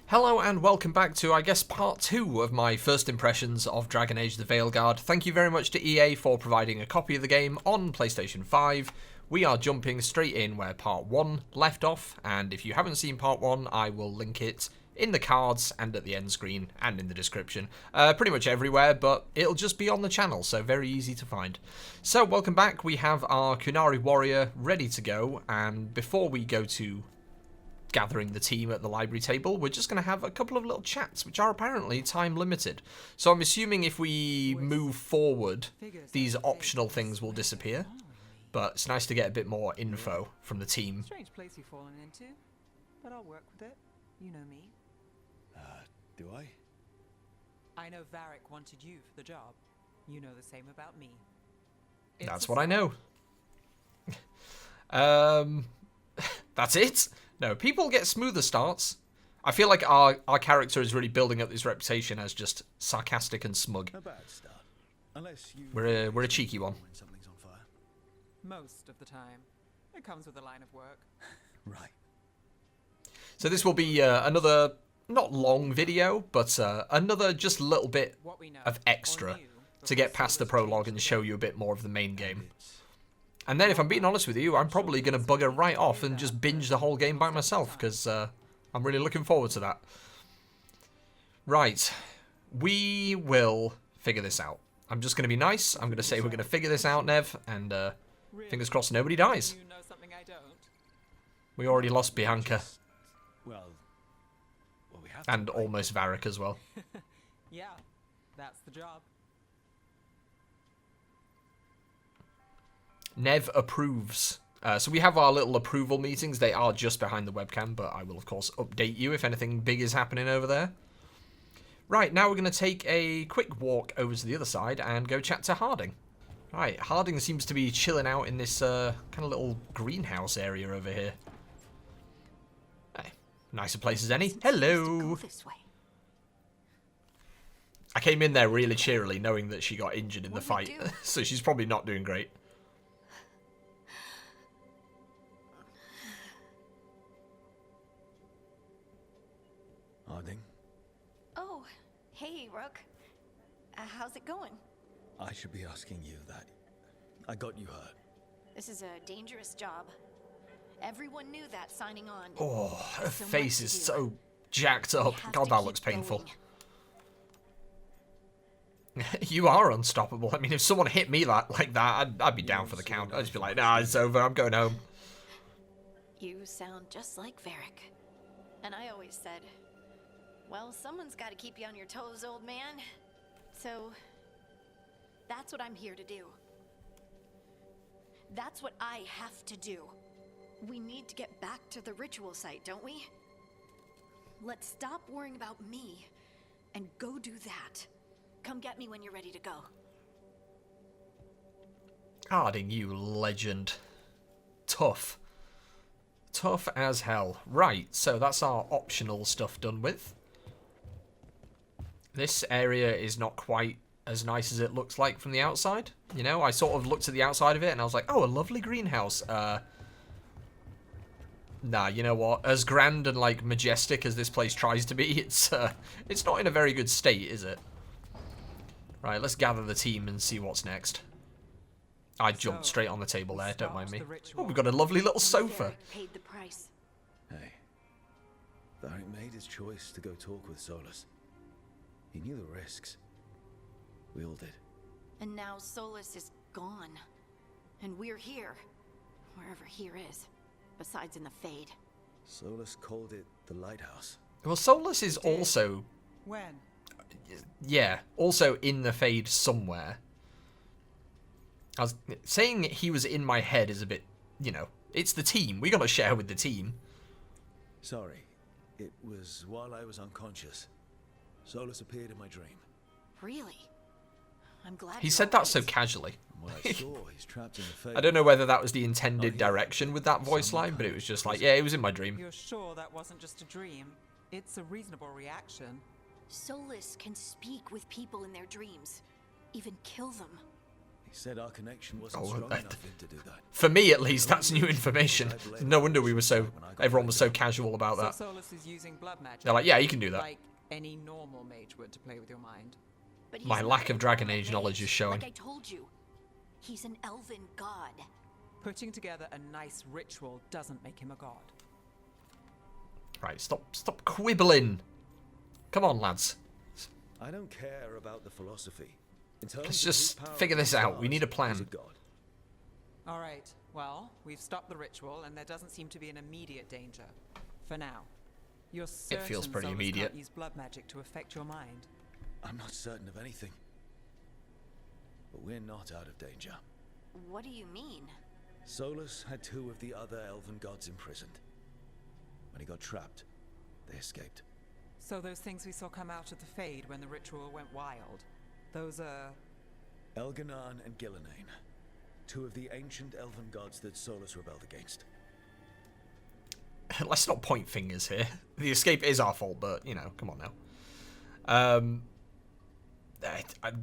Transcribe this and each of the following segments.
Hello and welcome back to, I guess, part 2 of my first impressions of Dragon Age the Veilguard. Thank you very much to EA for providing a copy of the game on PlayStation 5. We are jumping straight in where part 1 left off, and if you haven't seen part 1, I will link it in the cards and at the end screen and in the description. Pretty much everywhere, but it'll just be on the channel, so very easy to find. So, welcome back. We have our Kunari warrior ready to go, and before we go to gathering the team at the library table, we're just going to have a couple of little chats, which are apparently time limited. So I'm assuming if we move forward, these optional things will disappear. But it's nice to get a bit more info from the team. Strange place you've fallen into, but I'll work with it. You know me. Do I? I know Varric wanted you for the job. You know the same about me. That's what I know. That's it? No, people get smoother starts. I feel like our character is really building up this reputation as just sarcastic and smug. A bad start. Unless you We're a cheeky one. when something's on fire. Most of the time. It comes with a line of work. Right. So this will be another, not long video, but another just little bit What we know of or extra knew to get before past the Solus prologue changed and the show game. you a bit more of the main game. And then if I'm being honest with you, I'm probably going to bugger right off and just binge the whole game by myself, because I'm really looking forward to that. Right. We will figure this out. I'm just going to be nice. I'm going to say we're going to figure this out, Nev, and fingers crossed nobody dies. You know something I don't. We already lost Bianca, Well, we have and to. almost Varric as well. Yeah, that's the job. Nev approves. So we have our little approval meetings. They are just behind the webcam, but I will, of course, update you if anything big is happening over there. Right, now we're going to take a quick walk over to the other side and go chat to Harding. Right, Harding seems to be chilling out in this kind of little greenhouse area over here. Hey, nicer place as any. Hello! I came in there really cheerily, knowing that she got injured in the fight, so she's probably not doing great. Harding, Oh, hey, Rook. How's it going? I should be asking you that. I got you hurt. This is a dangerous job. Everyone knew that signing on. Oh, her So much face to is do. so jacked We up. have God, to that keep looks painful. going. You are unstoppable. I mean, if someone hit me like that, I'd be down for the count. I'd just be like, nah, it's over. I'm going home. You sound just like Varric. And I always said, well, someone's got to keep you on your toes, old man. So, that's what I'm here to do. That's what I have to do. We need to get back to the ritual site, don't we? Let's stop worrying about me and go do that. Come get me when you're ready to go. Harding, you legend. Tough. Tough as hell. Right, so that's our optional stuff done with. This area is not quite as nice as it looks like from the outside. You know, I sort of looked at the outside of it and I was like, oh, a lovely greenhouse. Nah, you know what? As grand and, like, majestic as this place tries to be, it's not in a very good state, is it? Right, let's gather the team and see what's next. I jumped So, straight on the table there, don't start mind me. the Oh, ritual. we've got a lovely little sofa. Varric paid the price. Hey, Varric made his choice to go talk with Solus. He knew the risks. We all did. And now Solus is gone. And we're here. Wherever here is. Besides in the Fade. Solus called it the lighthouse. Well, Solus is also, When? yeah, also in the Fade somewhere. I was saying he was in my head is a bit, you know, it's the team. We got to share with the team. Sorry, it was while I was unconscious. Solus appeared in my dream. Really? I'm glad He you're said all that so right. casually. From what I saw, he's trapped in the fate. I don't know whether that was the intended Oh, yeah. direction with that voice line, but it was just like, yeah, it was in my dream. You're sure that wasn't just a dream? It's a reasonable reaction. Solus can speak with people in their dreams. Even kill them. He said our connection wasn't Oh, strong enough for him to do that. For me, at least, that's new information. No wonder everyone was so casual about that. So Solus is using blood magic. They're like, yeah, you can do that. Like any normal mage would to play with your mind. But he's My not lack of a Dragon normal Age knowledge mage, is showing. Like I told you, he's an elven god. Putting together a nice ritual doesn't make him a god. Right, stop quibbling. Come on, lads. I don't care about the philosophy. In terms Let's of just his power figure this as out. We God, need a he's plan. god. All right. Well, we've stopped the ritual, and there doesn't seem to be an immediate danger. For now. You're certain feels pretty Solus immediate. can't use blood magic to affect your mind. I'm not certain of anything. But we're not out of danger. What do you mean? Solus had 2 of the other elven gods imprisoned. When he got trapped, they escaped. So those things we saw come out of the Fade when the ritual went wild, those are... Elganan and Gillenane. 2 of the ancient elven gods that Solus rebelled against. Let's not point fingers here. The escape is our fault, but, you know, come on now.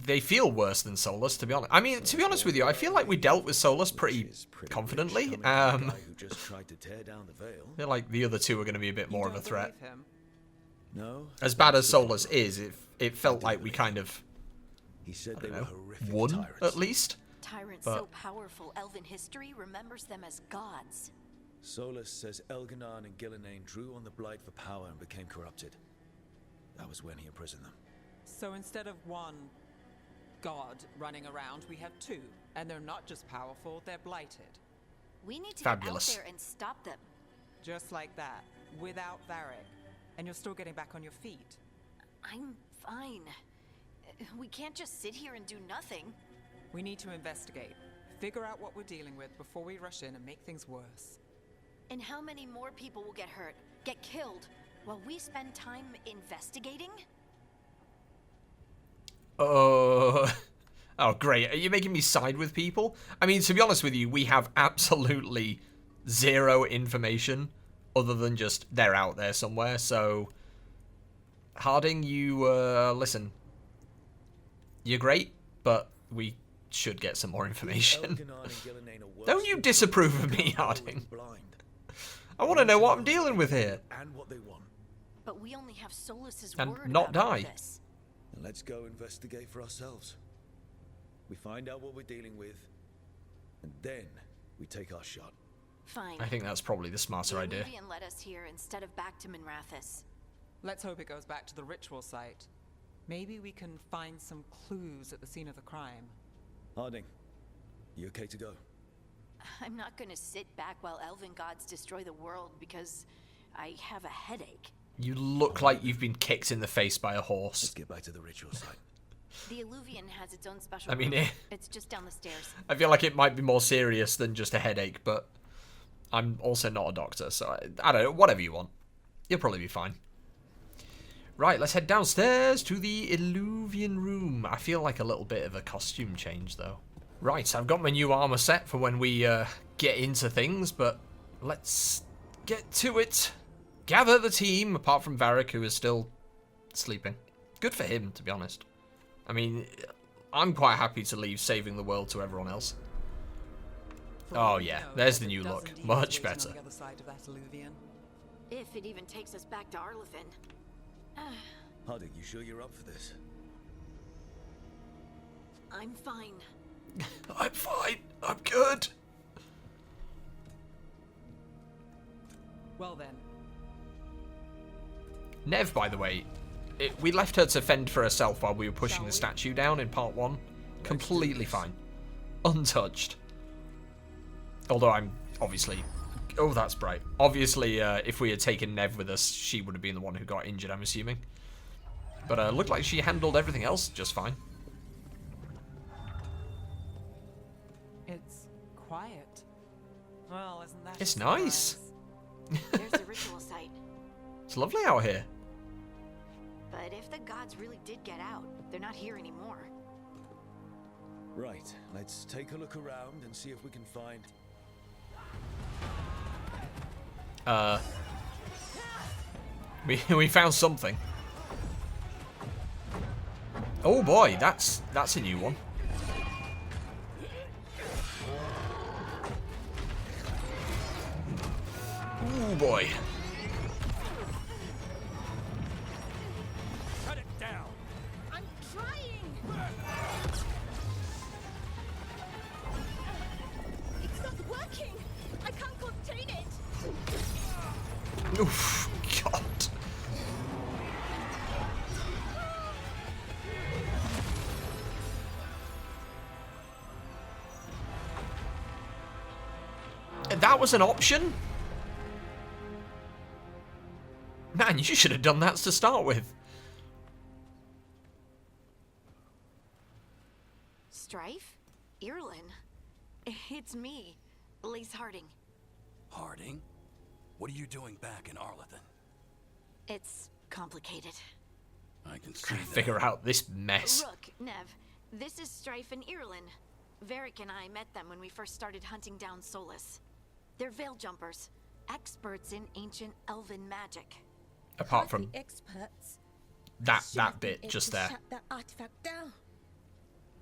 They feel worse than Solus, to be honest. I mean, to be honest with you, I feel like we dealt with Solus pretty confidently. Rich, coming from the guy who just tried to tear down the veil. I feel like the other 2 are going to be a bit more of a threat. No. As bad as Solus is, it felt like we kind of, He said I they don't were know, horrific won, tyrants. at least. Tyrants But- so powerful, elven history remembers them as gods. Solus says Elganan and Gillenane drew on the Blight for power and became corrupted. That was when he imprisoned them. So instead of one god running around, we have 2. And they're not just powerful, they're blighted. We need to Fabulous. get out there and stop them. Just like that, without Varric. And you're still getting back on your feet. I'm fine. We can't just sit here and do nothing. We need to investigate. Figure out what we're dealing with before we rush in and make things worse. And how many more people will get hurt, get killed, while we spend time investigating? Oh, great. Are you making me side with people? I mean, to be honest with you, we have absolutely 0 information other than just they're out there somewhere. So, Harding, you, listen. You're great, but we should get some more information. Elganan and Gillenane are worse Don't you than disapprove of people me, who are Harding? blind. I want to know what I'm dealing with here. And what they want. But we only have Solus's And word not about all die. this. And let's go investigate for ourselves. We find out what we're dealing with, and then we take our shot. Fine. I think that's probably the smarter the idea. Illuvian led us here instead of back to Minrathous. Let's hope it goes back to the ritual site. Maybe we can find some clues at the scene of the crime. Harding, you okay to go? I'm not gonna sit back while elven gods destroy the world because I have a headache. You look like you've been kicked in the face by a Let's horse. get back to the ritual site. The Illuvian has its own special I mean, room. eh. It's just down the stairs. I feel like it might be more serious than just a headache, but I'm also not a doctor, so I don't know. Whatever you want. You'll probably be fine. Right, let's head downstairs to the Illuvian room. I feel like a little bit of a costume change, though. Right, I've got my new armor set for when we get into things, but let's get to it. Gather the team, apart from Varric, who is still sleeping. Good for him, to be honest. I mean, I'm quite happy to leave saving the world to everyone else. For Oh, all we yeah, know, there's the a new dozen look. demons Much waiting better. On the other side of that Illuvian. If it even takes us back to Arlithin. Harding, you sure you're up for this? I'm fine. I'm fine. I'm good. Well then, Nev, by the way, we left her to fend for herself while we were pushing Shall the we? statue down in part 1. Completely fine. Untouched. Although I'm obviously... Oh, that's bright. Obviously, if we had taken Nev with us, she would have been the one who got injured, I'm assuming. But looked like she handled everything else just fine. it's quiet. Well, isn't that? It's a nice. surprise? There's the ritual site. It's lovely out here. But if the gods really did get out, they're not here anymore. Right, let's take a look around and see if we can find... We found something. Oh boy, that's a new one. Ooh, boy. Cut it down. I'm trying! It's not working! I can't contain it! Oof, God. That was an option? Man, you should have done that to start with. Strife? Irlin? It's me, Lace Harding. Harding? What are you doing back in Arlington? It's complicated. I can see Trying to that. figure out this mess. Look, Nev, this is Strife and Irlin. Varric and I met them when we first started hunting down Solus. They're veil jumpers, experts in ancient elven magic. Apart from The experts that bit just there. shut that artifact down.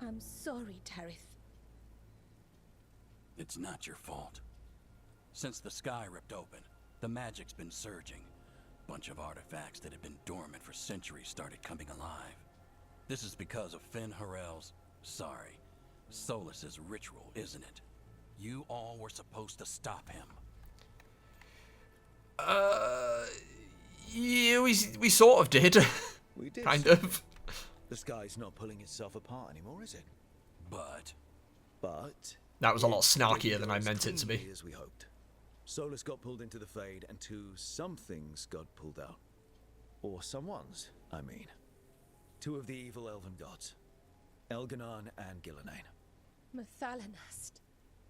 I'm sorry, Tarith. It's not your fault. Since the sky ripped open, the magic's been surging. Bunch of artifacts that had been dormant for centuries started coming alive. This is because of Finn Harel's, sorry, Solus's ritual, isn't it? You all were supposed to stop him. Yeah, we sort of did. We did. Kind of. The sky's not pulling itself apart anymore, is it? But But That was a lot it snarkier didn't than go I as meant it to be. cleanly as we hoped. Solus got pulled into the Fade, and some things got pulled out. Or someone's, I mean. Two of the evil elven gods. Elganon and Gillenane. Mathalanast.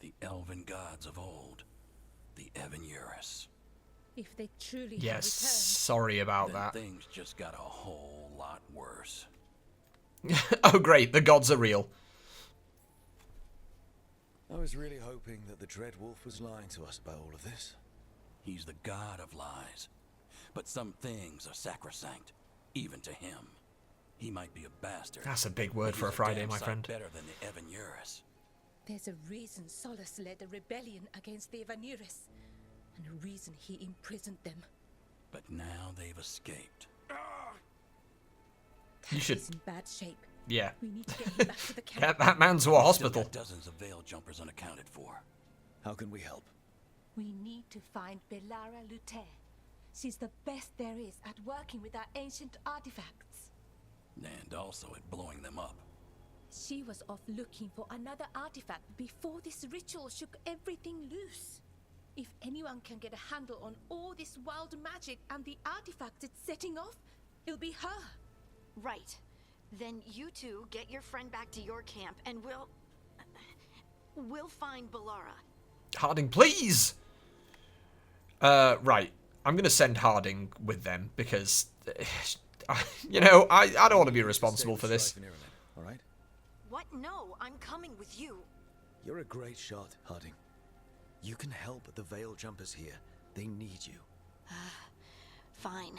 the elven gods of old, the Evanuris. If they truly Yes, have sorry about Then that. things just got a whole lot worse. Oh great, the gods are real. I was really hoping that the Dread Wolf was lying to us about all of this. He's the god of lies. But some things are sacrosanct, even to him. He might be a bastard. That's a big word but for a he's Friday, damn my sight friend. better than the Evanuris. There's a reason Solus led a rebellion against the Evanuris, and a reason he imprisoned them. But now they've escaped. You should- He's in bad shape. Yeah. We need to get him back to the camp. Get that man to a Still hospital. got dozens of veil jumpers unaccounted for. How can we help? We need to find Belara Luther. She's the best there is at working with our ancient artifacts. And also at blowing them up. She was off looking for another artifact before this ritual shook everything loose. If anyone can get a handle on all this wild magic and the artifacts it's setting off, it'll be her. Right. Then you two get your friend back to your camp and we'll find Belara. Harding, please! Right. I'm going to send Harding with them because, you know, I don't want to be responsible for this. All right? What? No, I'm coming with you. You're a great shot, Harding. You can help the Veil Jumpers here. They need you. Fine.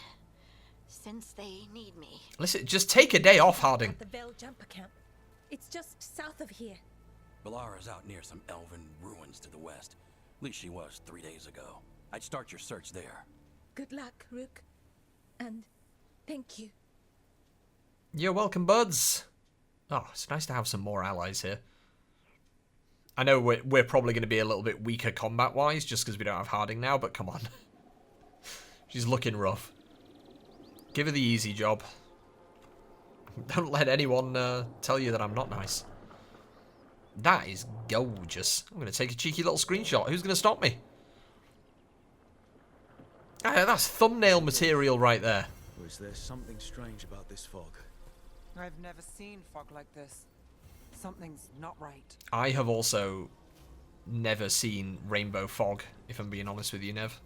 Since they need me. Listen, just take a day off, Harding. At the Veil Jumper camp. It's just south of here. Belara's out near some elven ruins to the west. At least she was 3 days ago. I'd start your search there. Good luck, Rook. And thank you. You're welcome, buds. Oh, it's nice to have some more allies here. I know we're probably going to be a little bit weaker combat-wise just because we don't have Harding now, but come on. She's looking rough. Give her the easy job. Don't let anyone tell you that I'm not nice. That is gorgeous. I'm going to take a cheeky little screenshot. Who's going to stop me? That's thumbnail material right there. Or is there something strange about this fog? I've never seen fog like this. Something's not right. I have also never seen rainbow fog, if I'm being honest with you, Nev.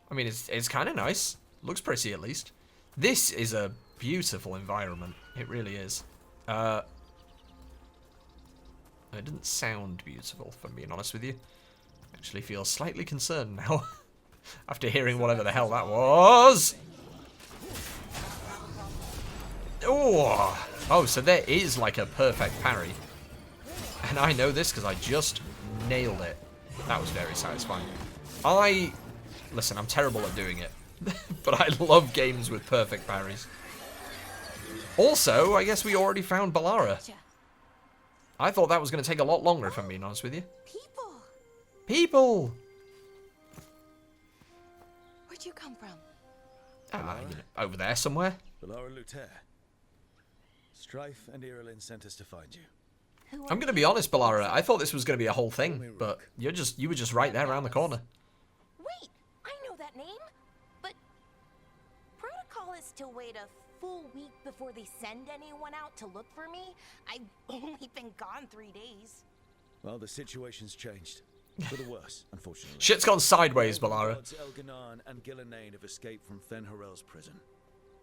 I mean, it's kind of nice. Looks pretty, at least. This is a beautiful environment. It really is. It didn't sound beautiful, if I'm being honest with you. I actually feel slightly concerned now. After hearing whatever the hell that was. Oh, so there is like a perfect parry. And I know this because I just nailed it. That was very satisfying. I Listen, I'm terrible at doing it. But I love games with perfect parries. Also, I guess we already found Balara. I thought that was going to take a lot longer, if I'm being honest with you. People! People! Where'd you come from? Over there somewhere. Balara Luther. Strife and Irilyn sent us to find you. I'm going to be honest, Balara. I thought this was going to be a whole thing, but you were just right there around the corner. Wait, I know that name. But protocol is to wait a full week before they send anyone out to look for me. I've only been gone 3 days. Well, the situation's changed. For the worse, unfortunately. Shit's gone sideways, Balara. Gods Elganan and Gillenane have escaped from Fen'Harel's prison.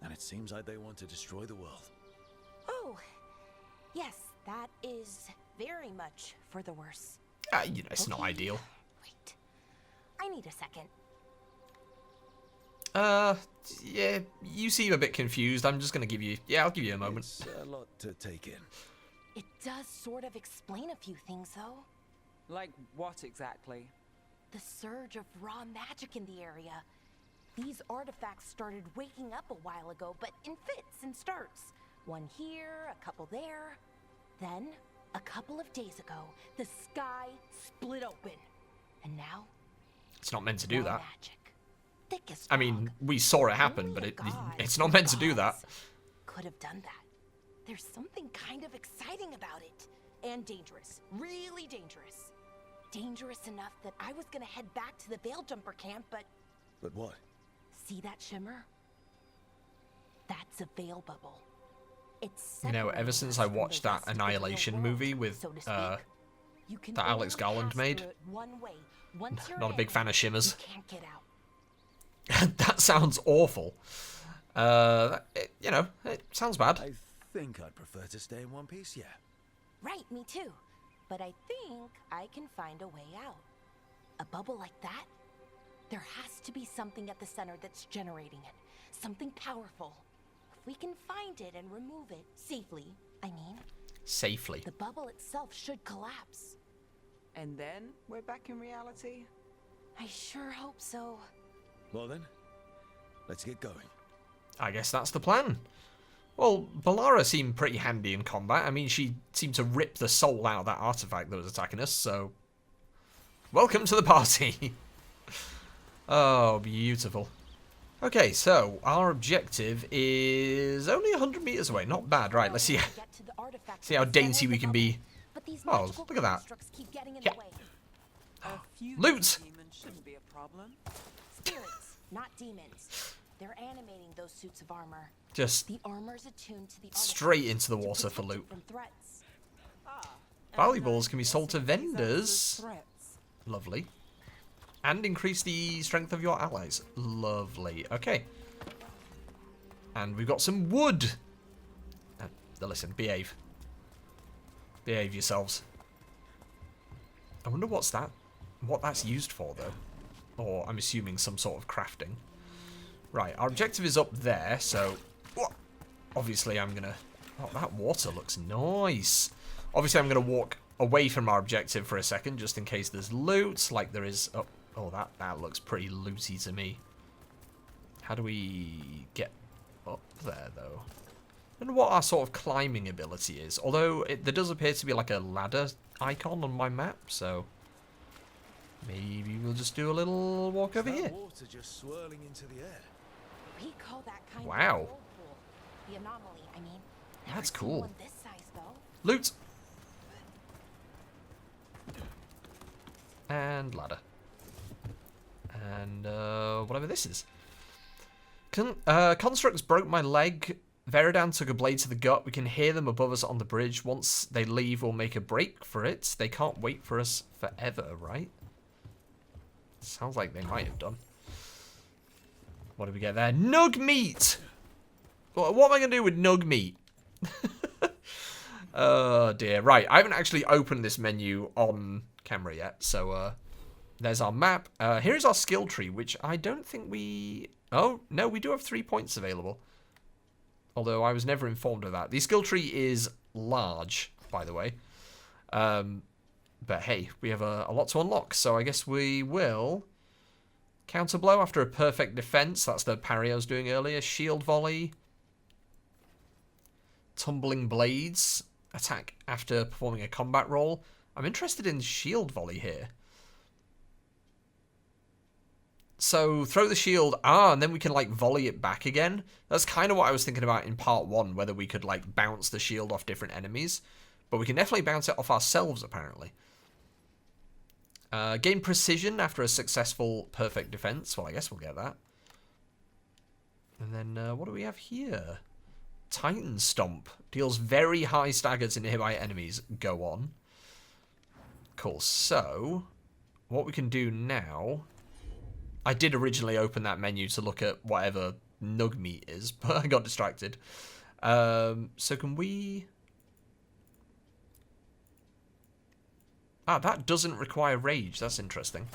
And it seems like they want to destroy the world. Oh, yes, that is very much for the worse. It's not ideal. Wait, I need a second. Yeah, you seem a bit confused. I'm just going to give you... Yeah, I'll give you a moment. It's a lot to take in. It does sort of explain a few things, though. Like what exactly? The surge of raw magic in the area. These artifacts started waking up a while ago, but in fits and starts. One here, a couple there. Then, a couple of days ago, the sky split open. And now... It's not meant to do raw that. Magic. Thick as I mean, fog. we saw it happen, Only but a god it's not meant to do that. gods could have done that. There's something kind of exciting about it. And dangerous. Really dangerous. Dangerous enough that I was gonna head back to the Veil Jumper camp, but... But what? See that shimmer? That's a veil bubble. It's You know, ever separating since us I from the watched that rest of the real Annihilation world, movie with, so to speak. You can that Alex only Garland pass made. through it one way. Once you're Not a in, big fan of shimmers. you can't get out. That sounds awful. It sounds bad. I think I'd prefer to stay in one piece, yeah. Right, me too. But I think I can find a way out. A bubble like that? There has to be something at the center that's generating it. Something powerful. If we can find it and remove it safely, Safely. the bubble itself should collapse. And then we're back in reality? I sure hope so. Well then, let's get going. I guess that's the plan. Well, Balara seemed pretty handy in combat. I mean, she seemed to rip the soul out of that artifact that was attacking us, so... Welcome to the party! Oh, beautiful. Okay, so our objective is only 100 meters away. Not bad. Right, let's see how dainty we can be. Oh, look at that. Yeah. A few Loot! demons shouldn't be a problem. Spirits, not demons. They're animating those suits of armor. Just The armor's attuned to the straight artifacts into the to water for protect it loot. from threats. Valuables can be sold to These act as vendors. threats. Lovely. And increase the strength of your allies. Lovely. Okay. And we've got some wood. Listen, behave. Behave yourselves. I wonder what that's used for, though. Or I'm assuming some sort of crafting. Right, our objective is up there, so... Obviously, I'm going to... Oh, that water looks nice. Obviously, I'm going to walk away from our objective for a second, just in case there's loot, like there is... Oh, that looks pretty looty to me. How do we get up there, though? I don't know what our sort of climbing ability is. Although, there does appear to be like a ladder icon on my map, so... Maybe we'll just do a little walk over here. Water just swirling into the air. We call that kind Wow. of a whirlpool. The anomaly, I mean. Never That's seen cool. one this size, though. Loot! And ladder. And, whatever this is. Constructs broke my leg. Veridan took a blade to the gut. We can hear them above us on the bridge. Once they leave, we'll make a break for it. They can't wait for us forever, right? Sounds like they might have done. What did we get there? Nug meat! What am I going to do with nug meat? Oh, dear. Right, I haven't actually opened this menu on camera yet, so there's our map. Here's our skill tree, which I don't think we... Oh, no, we do have 3 points available. Although I was never informed of that. The skill tree is large, by the way. But hey, we have a lot to unlock, so I guess we will Counter blow after a perfect defense. That's the parry I was doing earlier. Shield volley. Tumbling blades. Attack after performing a combat roll. I'm interested in shield volley here. So throw the shield, and then we can like volley it back again. That's kind of what I was thinking about in part 1, whether we could like bounce the shield off different enemies. But we can definitely bounce it off ourselves, apparently. Gain precision after a successful perfect defense. Well, I guess we'll get that. And then what do we have here? Titan Stomp. Deals very high stagger to nearby enemies. Go on. Cool. So, what we can do now... I did originally open that menu to look at whatever Nug Meat is, but I got distracted. So can we... that doesn't require rage. That's interesting.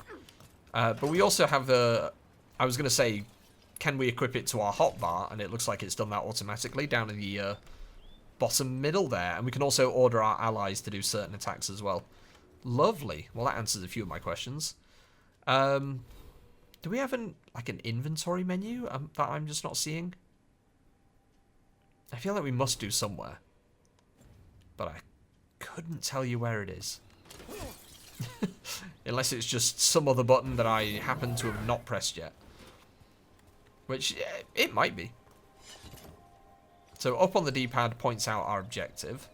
But we also have a... I was going to say, can we equip it to our hotbar? And it looks like it's done that automatically down in the bottom middle there. And we can also order our allies to do certain attacks as well. Lovely. Well, that answers a few of my questions. Do we have an inventory menu that I'm just not seeing? I feel like we must do somewhere. But I couldn't tell you where it is. Unless it's just some other button that I happen to have not pressed yet. Which, it might be. So up on the D-pad points out our objective.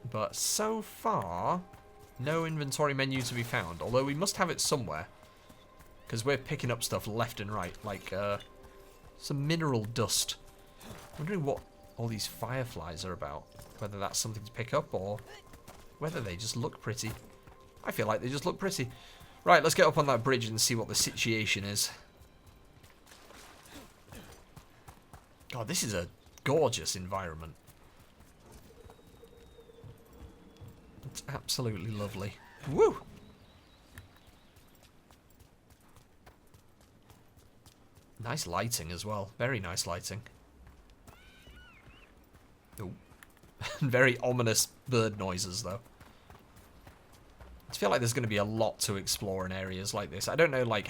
But so far, no inventory menu to be found. Although we must have it somewhere. Because we're picking up stuff left and right. Like some mineral dust. I'm wondering what all these fireflies are about. Whether that's something to pick up or whether they just look pretty. I feel like they just look pretty. Right, let's get up on that bridge and see what the situation is. God, this is a gorgeous environment. It's absolutely lovely. Woo! Nice lighting as well. Very nice lighting. Oh. Very ominous bird noises, though. I feel like there's going to be a lot to explore in areas like this. I don't know, like,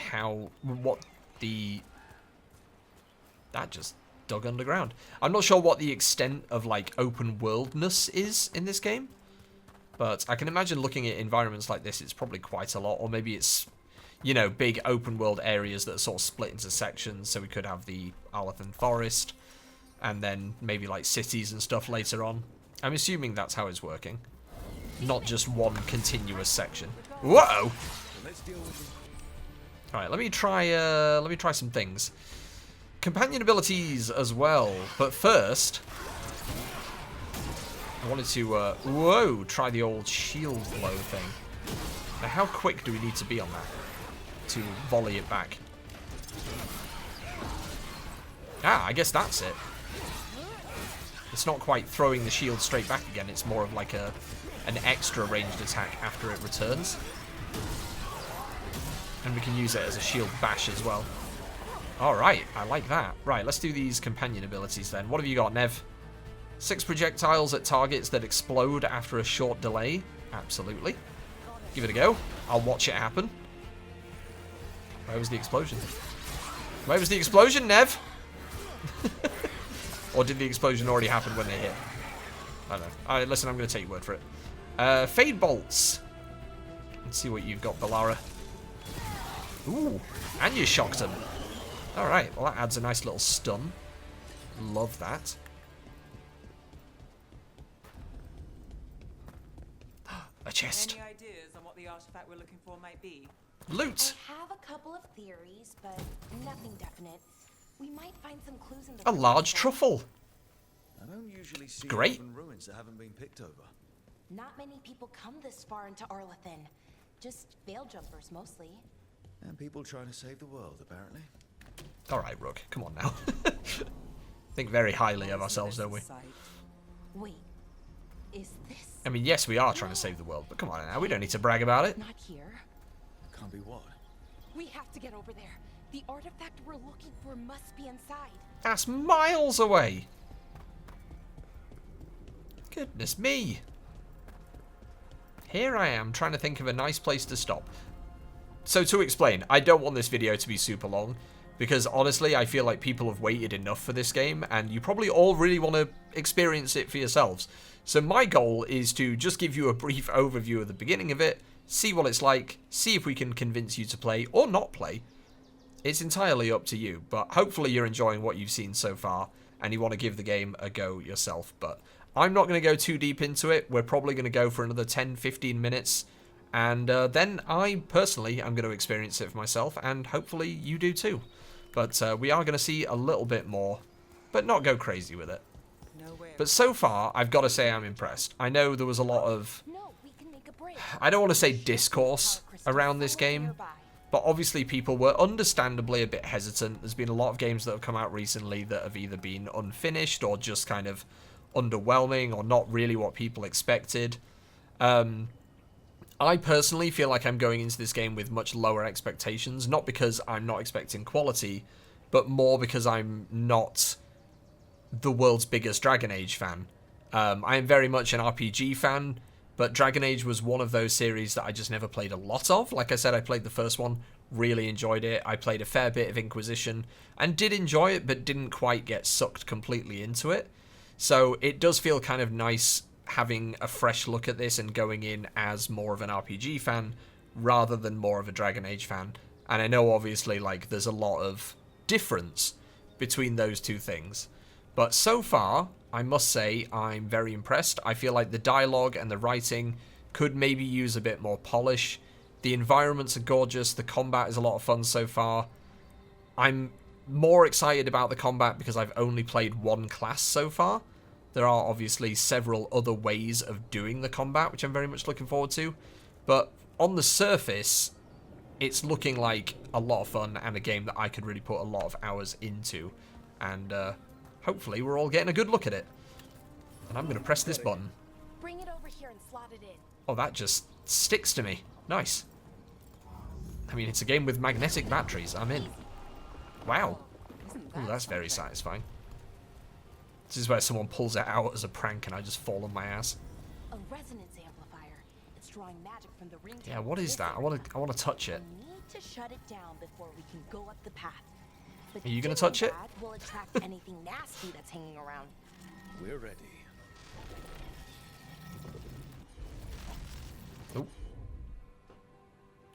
what the... That just dug underground. I'm not sure what the extent of, like, open worldness is in this game. But I can imagine looking at environments like this, it's probably quite a lot. Or maybe it's, you know, big open world areas that are sort of split into sections. So we could have the Arlathan Forest. And then maybe, like, cities and stuff later on. I'm assuming that's how it's working. Not just one continuous section. Whoa! Alright, let me try some things. Companion abilities as well. But first, I wanted to, try the old shield blow thing. Now, how quick do we need to be on that to volley it back? Ah, I guess that's it. It's not quite throwing the shield straight back again. It's more of like an extra ranged attack after it returns. And we can use it as a shield bash as well. Alright, I like that. Right, let's do these companion abilities then. What have you got, Nev? 6 projectiles at targets that explode after a short delay. Absolutely. Give it a go. I'll watch it happen. Where was the explosion? Where was the explosion, Nev? Or did the explosion already happen when they hit? I don't know. Alright, listen, I'm going to take your word for it. Fade bolts. Let's see what you've got, Bellara. Ooh, and you shocked him. Alright, well that adds a nice little stun. Love that. A chest. Any ideas on what the artifact we're looking for might be? Loot. I have a couple of theories, but nothing definite. We might find some clues in the A large truffle. I don't usually see Great. elven ruins that haven't been picked over. Not many people come this far into Arlathan. Just veil jumpers, mostly. And people trying to save the world, apparently. Alright, Rook, come on now. Think very highly of ourselves, don't we? Wait, is this... I mean, yes, we are trying to save the world, but come on now, we don't need to brag about it. Not here. Can't be what? We have to get over there. The artifact we're looking for must be inside. That's miles away. Goodness me. Here I am, trying to think of a nice place to stop. So to explain, I don't want this video to be super long, because honestly, I feel like people have waited enough for this game, and you probably all really want to experience it for yourselves. So my goal is to just give you a brief overview of the beginning of it, see what it's like, see if we can convince you to play or not play. It's entirely up to you, but hopefully you're enjoying what you've seen so far, and you want to give the game a go yourself. But I'm not going to go too deep into it. We're probably going to go for another 10-15 minutes, and then I personally am going to experience it for myself, and hopefully you do too. But we are going to see a little bit more, but not go crazy with it. But so far, I've got to say I'm impressed. I know there was a lot of, I don't want to say discourse around this game, but obviously people were understandably a bit hesitant. There's been a lot of games that have come out recently that have either been unfinished or just kind of underwhelming or not really what people expected. I personally feel like I'm going into this game with much lower expectations, not because I'm not expecting quality, but more because I'm not the world's biggest Dragon Age fan. I am very much an RPG fan, but Dragon Age was one of those series that I just never played a lot of. Like I said, I played the first one, really enjoyed it. I played a fair bit of Inquisition and did enjoy it, but didn't quite get sucked completely into it. So it does feel kind of nice having a fresh look at this and going in as more of an RPG fan rather than more of a Dragon Age fan. And I know obviously like there's a lot of difference between those two things. But so far, I must say I'm very impressed. I feel like the dialogue and the writing could maybe use a bit more polish. The environments are gorgeous. The combat is a lot of fun so far. I'm more excited about the combat because I've only played one class so far. There are obviously several other ways of doing the combat, which I'm very much looking forward to. But on the surface, it's looking like a lot of fun and a game that I could really put a lot of hours into. And hopefully we're all getting a good look at it. And I'm going to press this button. Bring it over here and slot it in. Oh, that just sticks to me. Nice. I mean, it's a game with magnetic batteries. I'm in. Wow. Ooh, that's very satisfying. This is where someone pulls it out as a prank and I just fall on my ass. A resonance amplifier. It's drawing magic from the ring. Yeah, what is that? I want to touch it. We need to shut it down before we can go up the path. Are you going to touch it? Will attract anything nasty that's hanging around. We're ready. Oh.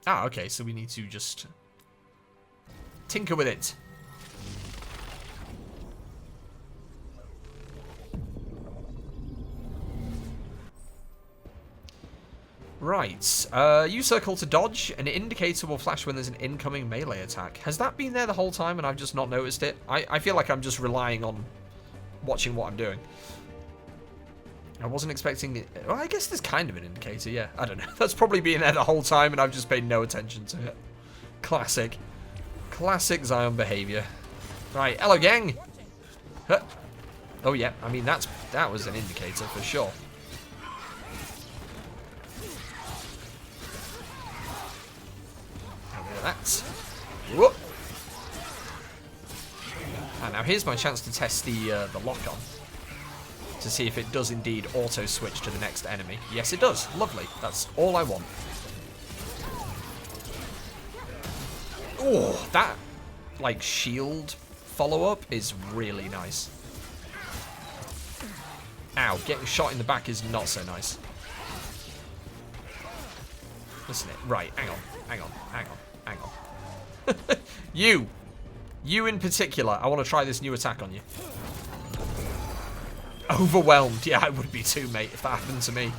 Ah, okay, so we need to just tinker with it. Right, use circle to dodge. An indicator will flash when there's an incoming melee attack. Has that been there the whole time and I've just not noticed it? I feel like I'm just relying on watching what I'm doing. I wasn't expecting it. Well, I guess there's kind of an indicator, yeah. I don't know. That's probably been there the whole time and I've just paid no attention to it. Classic. Classic Zion behavior. Right, hello gang! Huh. Oh yeah, I mean that was an indicator for sure. That. Whoop. And now here's my chance to test the lock-on to see if it does indeed auto-switch to the next enemy. Yes, it does. Lovely. That's all I want. Oh, that like shield follow-up is really nice. Ow, getting shot in the back is not so nice. Listen it. Right, hang on. Hang on. You in particular, I want to try this new attack on you. Overwhelmed. Yeah, I would be too, mate, if that happened to me.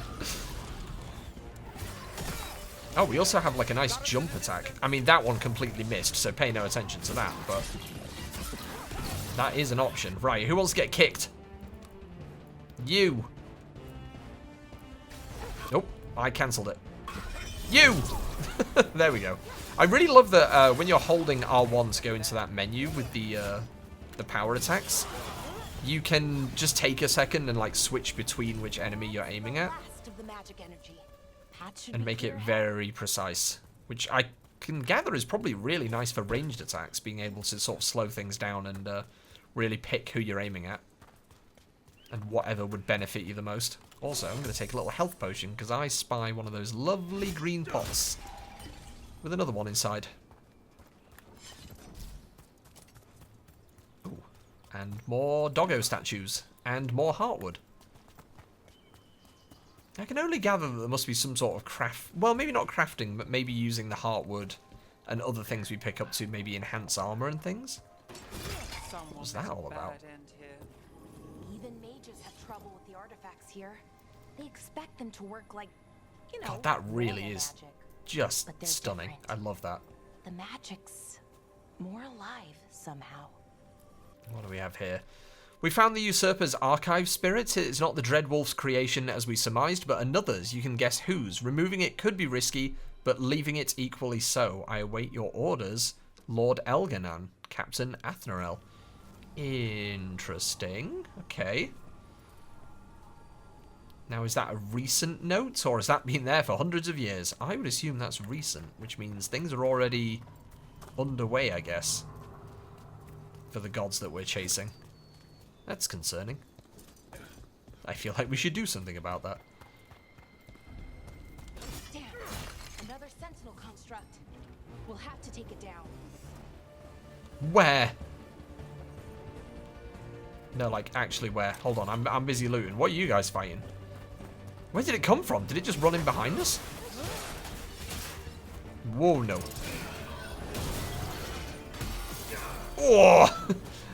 Oh, we also have like a nice jump attack. I mean, that one completely missed, so pay no attention to that, but that is an option. Right, who wants to get kicked? You. Nope, I cancelled it. You! There we go. I really love that when you're holding R1 to go into that menu with the power attacks, you can just take a second and like switch between which enemy you're aiming at and make it very precise, which I can gather is probably really nice for ranged attacks, being able to sort of slow things down and really pick who you're aiming at and whatever would benefit you the most. Also, I'm going to take a little health potion because I spy one of those lovely green pots with another one inside. Ooh. And more doggo statues. And more heartwood. I can only gather that there must be some sort of craft... Well, maybe not crafting, but maybe using the heartwood and other things we pick up to maybe enhance armor and things. What's that all about? Even mages have trouble with the artifacts here. They expect them to work like, you know, God, that really normal is magic. just But they're stunning. different. I love that. The magic's more alive somehow. What do we have here? We found the Usurper's archive spirit. It's not the Dreadwolf's creation as we surmised, but another's. You can guess whose. Removing it could be risky, but leaving it equally so. I await your orders, Lord Elganan, Captain Athnarel. Interesting. Okay. Now, is that a recent note, or has that been there for hundreds of years? I would assume that's recent, which means things are already underway, I guess, for the gods that we're chasing. That's concerning. I feel like we should do something about that. Damn, another sentinel construct. We'll have to take it down. Where? No, like, actually where? Hold on, I'm busy looting. What are you guys fighting? Where did it come from? Did it just run in behind us? Whoa, no. Oh!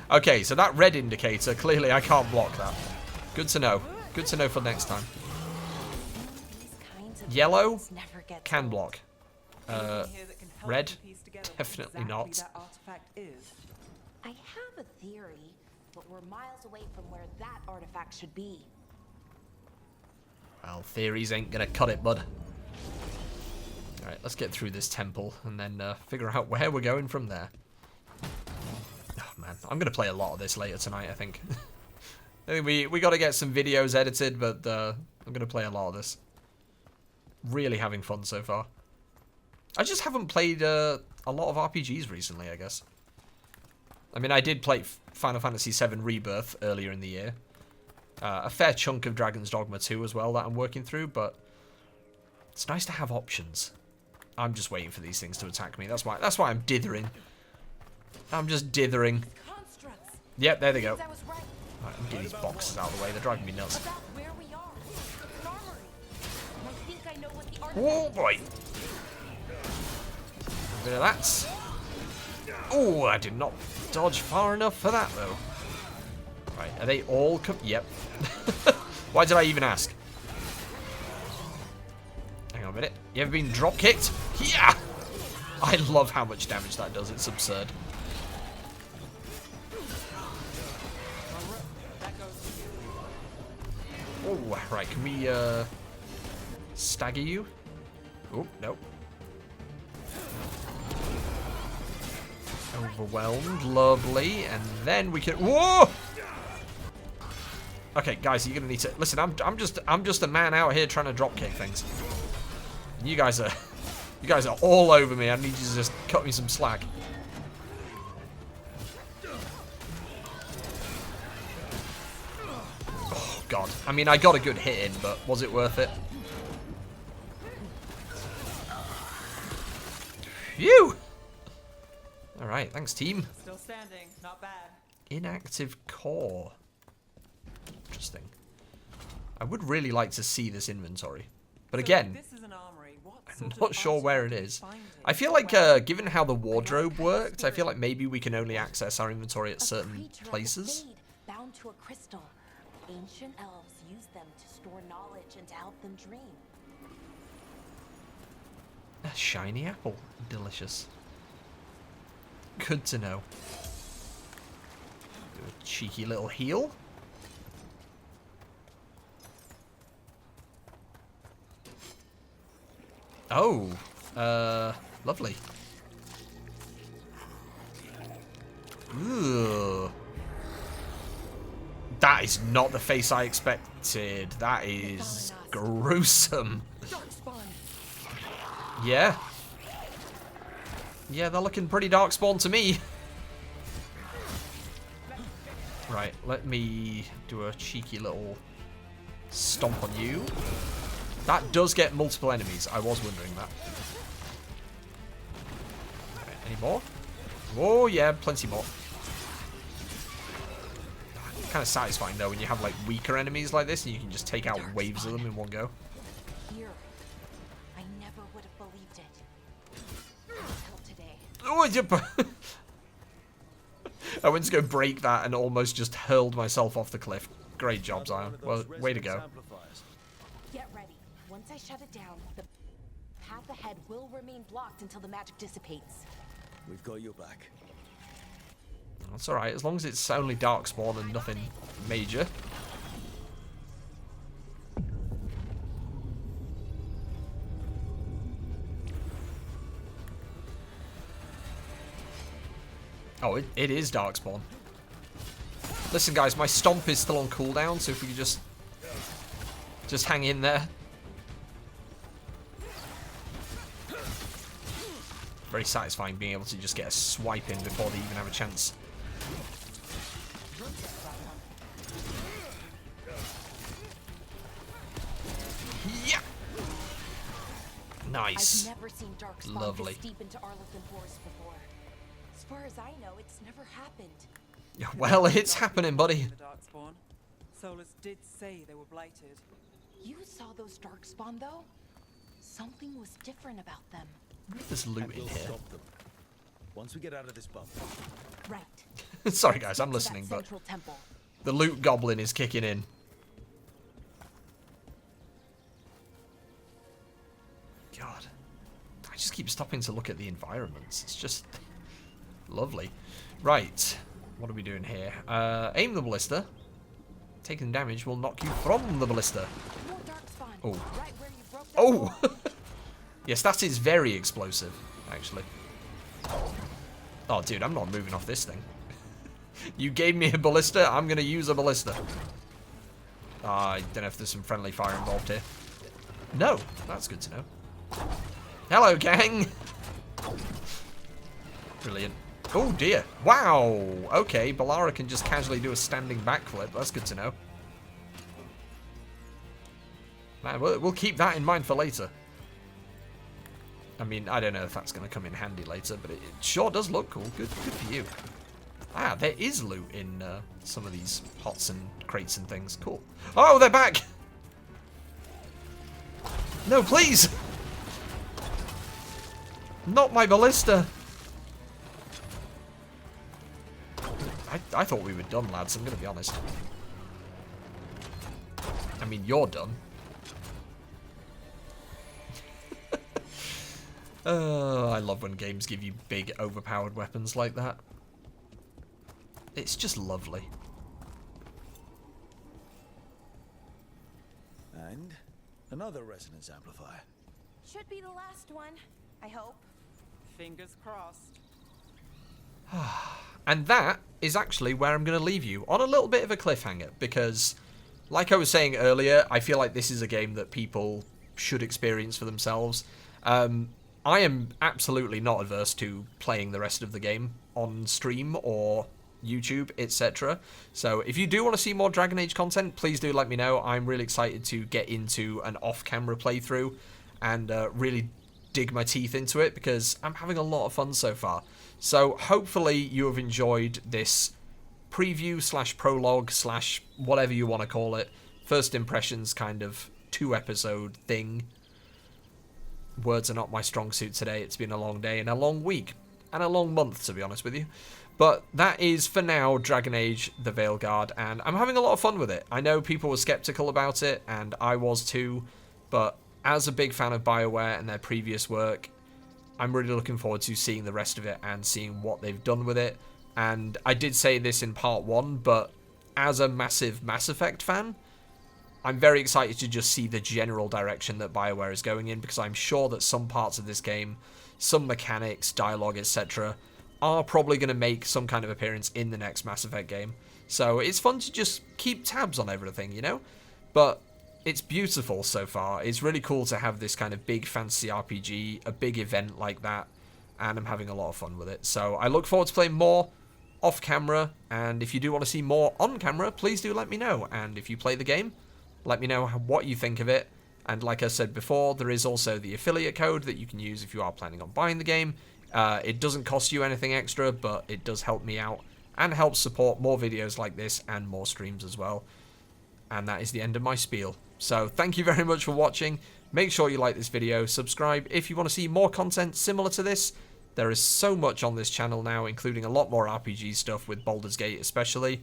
Okay, so that red indicator, clearly I can't block that. Good to know. Good to know for next time. These kinds of Yellow things never get can old. block. Red? Definitely not. That artifact is. I have a theory, but we're miles away from where that artifact should be. Well, theories ain't gonna cut it, bud. Alright, let's get through this temple and then figure out where we're going from there. Oh man, I'm gonna play a lot of this later tonight, I think. I think we gotta get some videos edited, but I'm gonna play a lot of this. Really having fun so far. I just haven't played a lot of RPGs recently, I guess. I mean, I did play Final Fantasy VII Rebirth earlier in the year. A fair chunk of Dragon's Dogma 2 as well that I'm working through, but it's nice to have options. I'm just waiting for these things to attack me. That's why I'm dithering. I'm just dithering. Constructs. Yep, there they go. I was right Right, I'm getting these boxes out of the way. They're driving me nuts. about where we are. It's an armory. And I think I know what the artifact Oh boy. A bit of that. Oh, I did not dodge far enough for that though. Right, are they all Yep. Why did I even ask? Hang on a minute. You ever been drop kicked? Yeah! I love how much damage that does. It's absurd. Oh, right. Can we stagger you? Oh, no. Overwhelmed. Lovely. And then we can... Whoa! Okay, guys, you're gonna need to listen. I'm just a man out here trying to drop kick things. And you guys are all over me. I need you to just cut me some slack. Oh God! I mean, I got a good hit in, but was it worth it? Phew! All right, thanks, team. Still standing, not bad. Inactive core. Interesting. I would really like to see this inventory. But So, again, this is an armory. What I'm sort of not sure where it artifact are you is. finding? I feel like, Well, given how the wardrobe kind of worked, I feel spirit. like maybe we can only access our inventory at A certain creature of the places. Fade, bound to a crystal. Ancient elves use them to store knowledge and to help them dream. A shiny apple. Delicious. Good to know. Do a cheeky little heal. Oh, lovely. Ugh. That is not the face I expected. That is gruesome. Yeah. Yeah, they're looking pretty darkspawn to me. Right, let me do a cheeky little stomp on you. That does get multiple enemies. I was wondering that. Any more? Oh, yeah, plenty more. Kind of satisfying, though, when you have, like, weaker enemies like this and you can just take out waves of them in one go. Here. I never would have believed it. Until today. Oh, I went to go break that and almost just hurled myself off the cliff. Great job, Zion. Well, way to go. Get ready. Once I shut it down, the path ahead will remain blocked until the magic dissipates. We've got your back. That's alright, as long as it's only Darkspawn and nothing major. Oh, it is Darkspawn. Listen, guys, my stomp is still on cooldown, so if we could just hang in there. Very satisfying being able to just get a swipe in before they even have a chance. Yeah. Nice. I've never seen Darkspawn Lovely. this deep into Arlington Forest before. As far as I know, it's never happened. Well, it's happening, buddy. The Darkspawn. Solus did say they were blighted. You saw those Darkspawn, though? Something was different about them. There's loot And in we'll here. stop them. Once we get out of this bump. Right. Sorry, guys, I'm To that listening, but central temple. the loot goblin is kicking in. God. I just keep stopping to look at the environments. It's just lovely. Right. What are we doing here? Aim the ballista. Taking damage will knock you from the ballista. More Darkspawn. Oh. Right where you broke that Oh! wall. Yes, that is very explosive, actually. Oh, dude, I'm not moving off this thing. You gave me a ballista, I'm going to use a ballista. I don't know if there's some friendly fire involved here. No, that's good to know. Hello, gang! Brilliant. Oh, dear. Wow! Okay, Balara can just casually do a standing backflip. That's good to know. Man, we'll keep that in mind for later. I mean, I don't know if that's going to come in handy later, but it sure does look cool. Good for you. Ah, there is loot in some of these pots and crates and things. Cool. Oh, they're back! No, please! Not my ballista! I thought we were done, lads, I'm going to be honest. I mean, you're done. I love when games give you big, overpowered weapons like that. It's just lovely. And another resonance amplifier. Should be the last one, I hope. Fingers crossed. And that is actually where I'm going to leave you, on a little bit of a cliffhanger, because, like I was saying earlier, I feel like this is a game that people should experience for themselves. I am absolutely not averse to playing the rest of the game on stream or YouTube, etc. So if you do want to see more Dragon Age content, please do let me know. I'm really excited to get into an off-camera playthrough and really dig my teeth into it, because I'm having a lot of fun so far. So hopefully you have enjoyed this preview slash prologue slash whatever you want to call it, first impressions kind of 2-episode thing. Words are not my strong suit today. It's been a long day and a long week and a long month, to be honest with you. But that is, for now, Dragon Age the Veilguard, and I'm having a lot of fun with it. I know people were skeptical about it, and I was too, but as a big fan of BioWare and their previous work, I'm really looking forward to seeing the rest of it and seeing what they've done with it. And I did say this in part 1, but as a massive Mass Effect fan, I'm very excited to just see the general direction that BioWare is going in, because I'm sure that some parts of this game, some mechanics, dialogue, etc., are probably going to make some kind of appearance in the next Mass Effect game. So it's fun to just keep tabs on everything, you know? But it's beautiful so far. It's really cool to have this kind of big fantasy RPG, a big event like that, and I'm having a lot of fun with it. So I look forward to playing more off camera, and if you do want to see more on camera, please do let me know. And if you play the game, let me know what you think of it. And like I said before, there is also the affiliate code that you can use if you are planning on buying the game. It doesn't cost you anything extra, but it does help me out and helps support more videos like this and more streams as well. And that is the end of my spiel. So thank you very much for watching. Make sure you like this video, subscribe if you want to see more content similar to this. There is so much on this channel now, including a lot more RPG stuff with Baldur's Gate especially,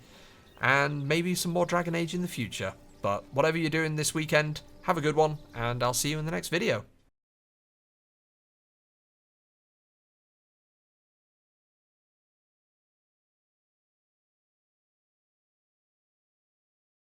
and maybe some more Dragon Age in the future. But whatever you're doing this weekend, have a good one, and I'll see you in the next video.